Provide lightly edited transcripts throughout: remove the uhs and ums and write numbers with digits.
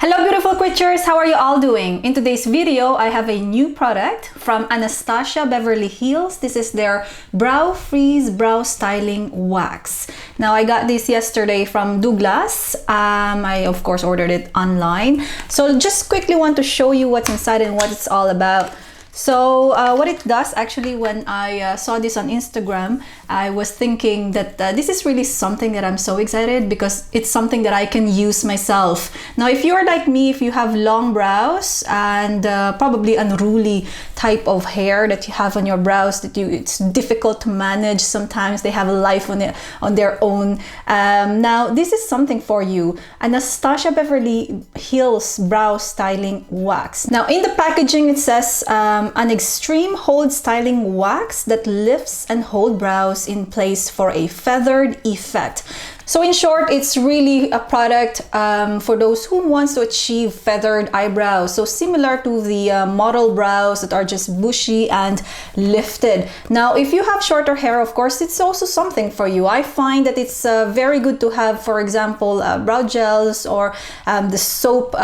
Hello beautiful creatures, how are you all doing? In today's video, I have a new product from Anastasia Beverly Hills. This is their Brow Freeze Brow Styling Wax. Now I got this yesterday from Douglas. I of course ordered it online. So just quickly want to show you what's inside and what it's all about. So what it does, actually, when I saw this on Instagram, I was thinking that this is really something that I'm so excited because it's something that I can use myself. Now, if you're like me, if you have long brows and probably unruly type of hair that you have on your brows, it's difficult to manage. Sometimes they have a life on their own. Now, this is something for you. Anastasia Beverly Hills Brow Styling Wax. Now, in the packaging, it says an extreme hold styling wax that lifts and hold brows in place for a feathered effect. So in short, it's really a product for those who wants to achieve feathered eyebrows. So similar to the model brows that are just bushy and lifted. Now, if you have shorter hair, of course, it's also something for you. I find that it's very good to have, for example, brow gels or the soap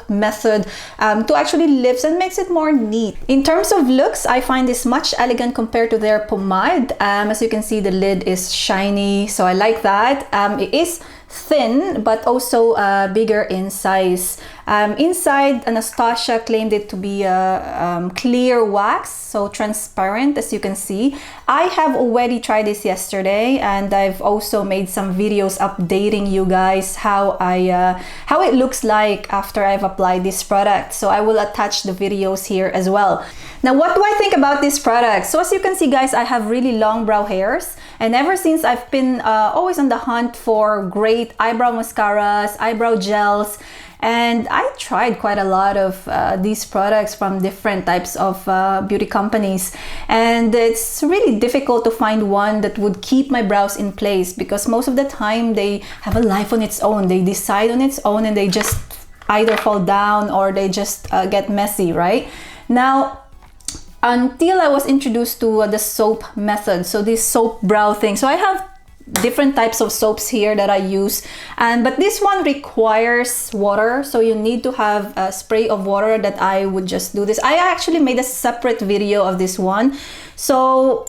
method to actually lifts and makes it more neat. In terms of looks, I find this much elegant compared to their pomade. As you can see, the lid is shiny, so I like that. It is thin but also bigger in size. Inside, Anastasia claimed it to be a clear wax, so transparent, as you can see. I have already tried this yesterday, and I've also made some videos updating you guys how it looks like after I've applied this product. So I will attach the videos here as well. Now, what do I think about this product? So as you can see, guys, I have really long brow hairs, and ever since I've been always on the hunt for great eyebrow mascaras, eyebrow gels, and I tried quite a lot of these products from different types of beauty companies, and it's really difficult to find one that would keep my brows in place because most of the time they have a life on its own. They decide on its own and they just either fall down or they just get messy, right? Now, until I was introduced to the soap method, so this soap brow thing. So I have different types of soaps here that I use, but this one requires water, so you need to have a spray of water that I would just do this. I actually made a separate video of this one. So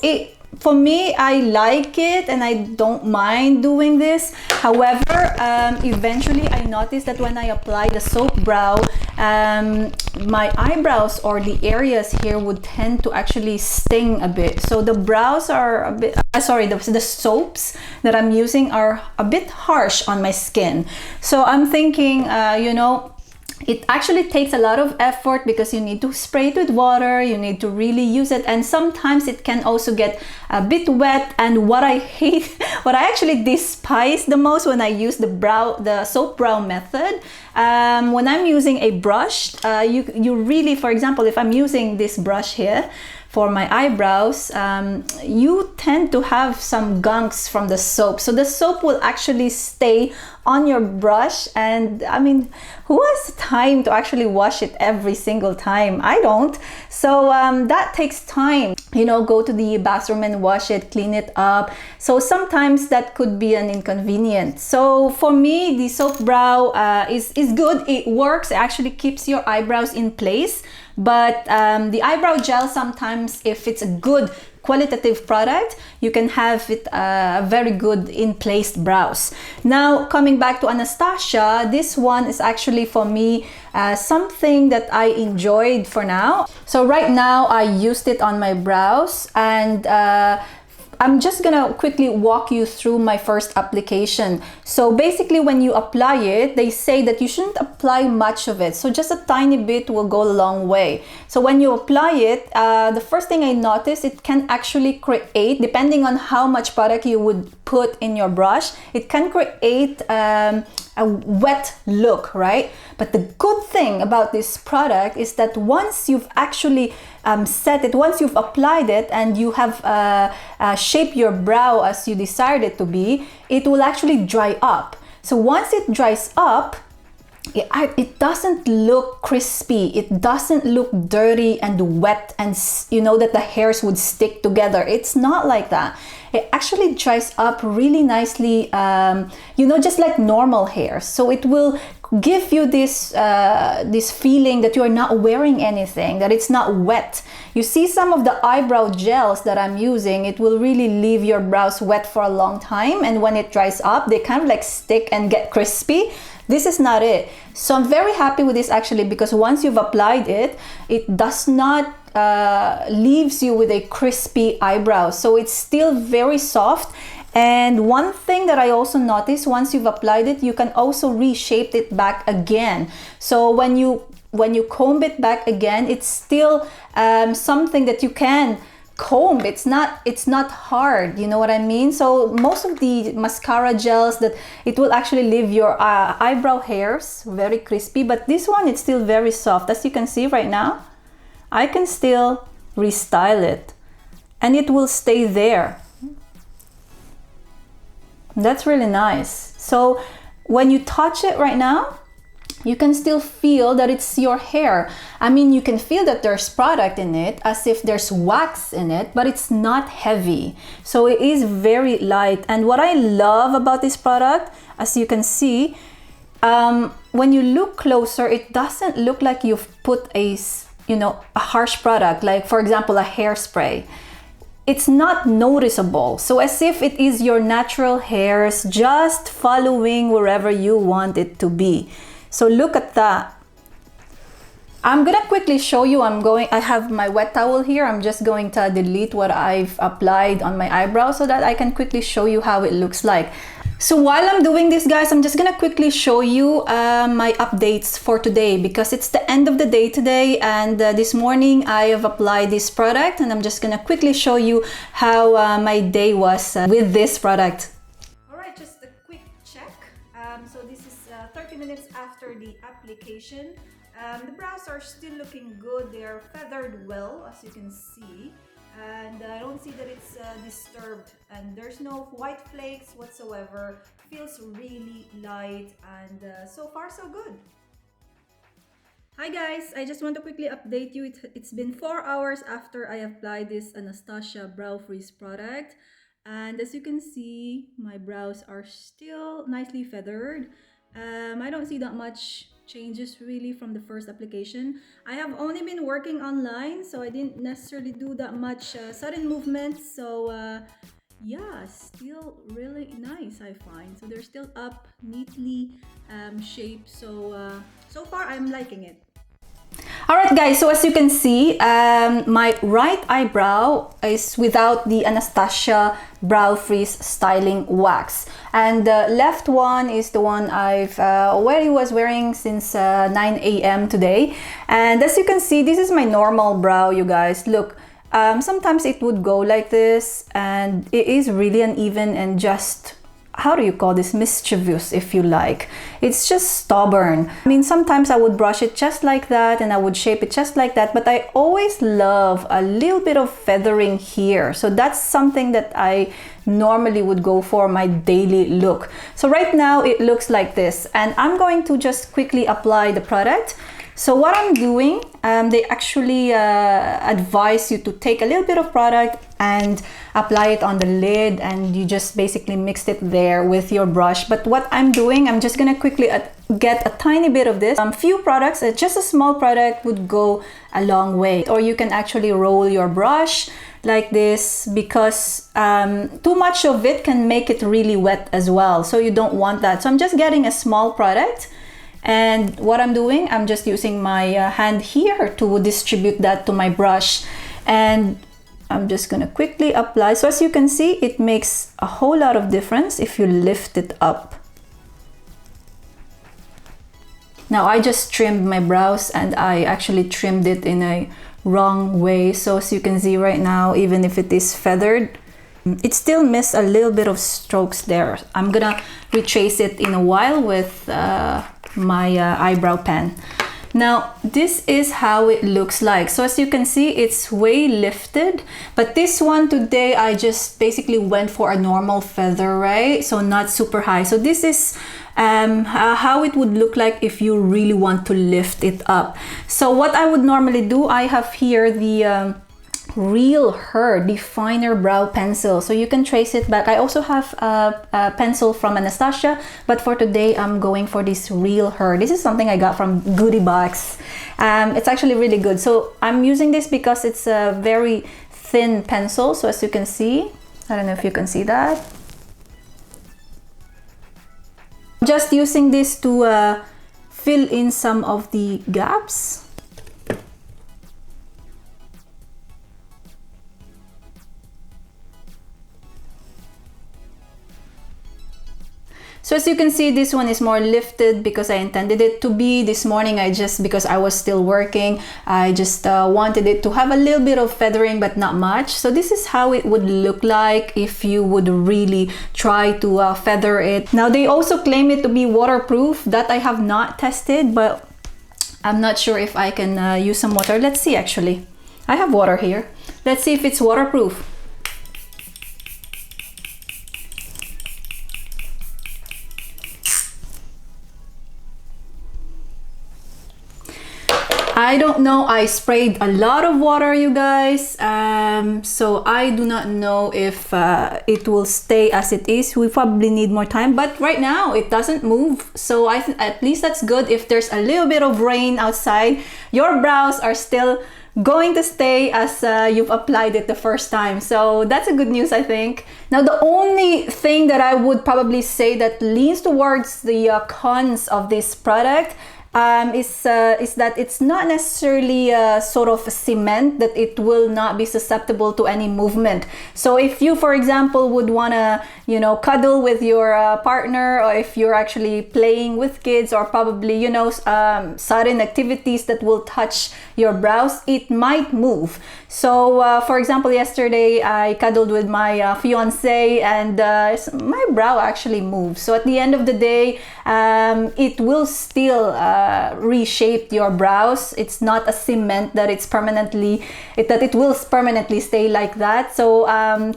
for me, I like it and I don't mind doing this. However, eventually I noticed that when I apply the soap brow, my eyebrows or the areas here would tend to actually sting a bit. So the brows are a bit, the soaps that I'm using are a bit harsh on my skin. So I'm thinking, it actually takes a lot of effort because you need to spray it with water, you need to really use it, and sometimes it can also get a bit wet. And what I hate, what I actually despise the most when I use the soap brow method, when I'm using a brush, you really, for example, if I'm using this brush here for my eyebrows, you tend to have some gunks from the soap. So the soap will actually stay on your brush, and I mean, who has time to actually wash it every single time? I don't. So that takes time, go to the bathroom and wash it, clean it up. So sometimes that could be an inconvenience. So for me, the soap brow is good. It works. It actually keeps your eyebrows in place. But the eyebrow gel, sometimes if it's a good qualitative product, you can have it very good in placed brows. Now, coming back to Anastasia, this one is actually for me something that I enjoyed for now. So right now I used it on my brows, and I'm just gonna quickly walk you through my first application. So basically, when you apply it, they say that you shouldn't apply much of it. So just a tiny bit will go a long way. So when you apply it, the first thing I noticed, it can actually create, depending on how much product you would put in your brush, it can create a wet look, right? But the good thing about this product is that once you've actually set it, once you've applied it and you have shaped your brow as you desired it to be, it will actually dry up. So once it dries up, it doesn't look crispy, it doesn't look dirty and wet, and that the hairs would stick together. It's not like that. It actually dries up really nicely, just like normal hair. So it will give you this this feeling that you are not wearing anything, that it's not wet. You see some of the eyebrow gels that I'm using, it will really leave your brows wet for a long time, and when it dries up, they kind of like stick and get crispy. This is not it. So I'm very happy with this actually, because once you've applied it, it does not leaves you with a crispy eyebrow. So it's still very soft. And one thing that I also noticed, once you've applied it, you can also reshape it back again. So when you comb it back again, it's still something that you can comb. It's not hard, you know what I mean? So most of the mascara gels, that it will actually leave your eyebrow hairs very crispy, but this one, it's still very soft. As you can see right now, I can still restyle it and it will stay there. That's really nice. So when you touch it right now, you can still feel that it's your hair. I mean, you can feel that there's product in it, as if there's wax in it, but it's not heavy. So it is very light. And what I love about this product, as you can see, when you look closer, it doesn't look like you've put a harsh product, like for example, a hairspray. It's not noticeable. So as if it is your natural hairs just following wherever you want it to be. So look at that. I'm gonna quickly show you. I have my wet towel here. I'm just going to delete what I've applied on my eyebrow so that I can quickly show you how it looks like. So while I'm doing this, guys, I'm just gonna quickly show you my updates for today, because it's the end of the day today, and this morning I have applied this product, and I'm just gonna quickly show you how my day was with this product. All right, just a quick check. So this is 30 minutes after the application. The brows are still looking good. They are feathered well, as you can see. And I don't see that it's disturbed, and there's no white flakes whatsoever. Feels really light, and so far so good. Hi guys, I just want to quickly update you. It's been 4 hours after I applied this Anastasia Brow Freeze product, and as you can see, my brows are still nicely feathered. I don't see that much changes really from the first application. I have only been working online, so I didn't necessarily do that much sudden movements. So yeah, still really nice, I find. So they're still up, neatly shaped. So so far I'm liking it. Alright guys, so as you can see, my right eyebrow is without the Anastasia Brow Freeze Styling Wax, and the left one is the one I've already was wearing since 9 a.m. today. And as you can see, this is my normal brow, you guys. Look, sometimes it would go like this, and it is really uneven and just, how do you call this, mischievous, if you like. It's just stubborn. I mean, sometimes I would brush it just like that and I would shape it just like that, but I always love a little bit of feathering here. So that's something that I normally would go for my daily look. So right now it looks like this, and I'm going to just quickly apply the product. So what I'm doing, they actually advise you to take a little bit of product and apply it on the lid, and you just basically mix it there with your brush. But what I'm doing, I'm just gonna quickly get a tiny bit of this. Few products, just a small product would go a long way. Or you can actually roll your brush like this, because too much of it can make it really wet as well. So you don't want that. So I'm just getting a small product. And what I'm doing, I'm just using my hand here to distribute that to my brush, and I'm just gonna quickly apply. So as you can see, it makes a whole lot of difference if you lift it up. Now I just trimmed my brows, and I actually trimmed it in a wrong way. So as you can see right now, even if it is feathered, it still missed a little bit of strokes there. I'm gonna retrace it in a while with my eyebrow pen. Now this is how it looks like. So as you can see, it's way lifted, but this one today I just basically went for a normal feather, right? So not super high. So this is how it would look like if you really want to lift it up. So what I would normally do, I have here the Real Her Definer Brow Pencil. So you can trace it back. I also have a pencil from Anastasia, but for today I'm going for this Real Her. This is something I got from Goodie Box. It's actually really good. So I'm using this because it's a very thin pencil. So as you can see, I don't know if you can see that. I'm just using this to fill in some of the gaps. So as you can see, this one is more lifted because I intended it to be. This morning, because I was still working, I just wanted it to have a little bit of feathering, but not much. So this is how it would look like if you would really try to feather it. Now, they also claim it to be waterproof. That I have not tested, but I'm not sure if I can use some water. Let's see, actually. I have water here. Let's see if it's waterproof. I don't know, I sprayed a lot of water, you guys, so I do not know if it will stay as it is. We probably need more time, but right now it doesn't move, so at least that's good. If there's a little bit of rain outside, your brows are still going to stay as you've applied it the first time. So that's a good news, I think. Now, the only thing that I would probably say that leans towards the cons of this product is that it's not necessarily a sort of cement, that it will not be susceptible to any movement. So if you, for example, would want to, you know, cuddle with your partner, or if you're actually playing with kids, or probably, you know, sudden activities that will touch your brows, it might move. So for example, yesterday I cuddled with my fiance, and my brow actually moved. So at the end of the day, it will still reshape your brows. It's not a cement that it will permanently stay like that. So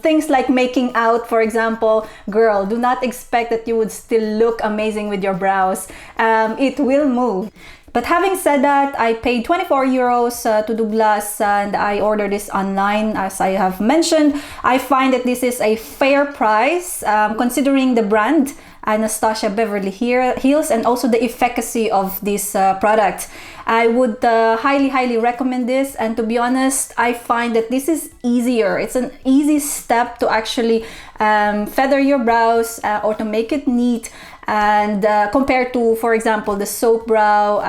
things like making out, for example, girl, do not expect that you would still look amazing with your brows. It will move. But having said that, I paid 24 euros to Douglas, and I ordered this online. As I have mentioned, I find that this is a fair price considering the brand Anastasia Beverly Hills, and also the efficacy of this product. I would highly recommend this, and to be honest, I find that this is easier. It's an easy step to actually feather your brows or to make it neat, and compared to, for example, the soap brow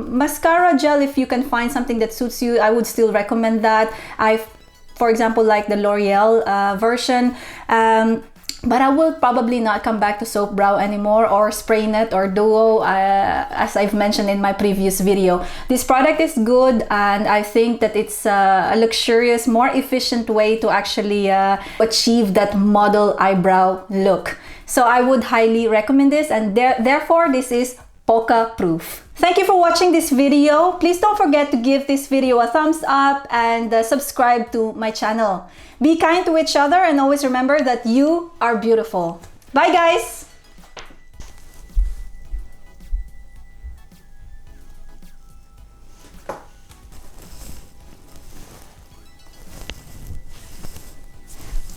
mascara gel. If you can find something that suits you, I would still recommend that. For example, like the L'Oreal version. But I will probably not come back to soap brow anymore, or spray net or duo, as I've mentioned in my previous video. This product is good, and I think that it's a luxurious, more efficient way to actually achieve that model eyebrow look. So I would highly recommend this, and therefore this is Poca proof. Thank you for watching this video. Please don't forget to give this video a thumbs up and subscribe to my channel. Be kind to each other, and always remember that you are beautiful. Bye guys!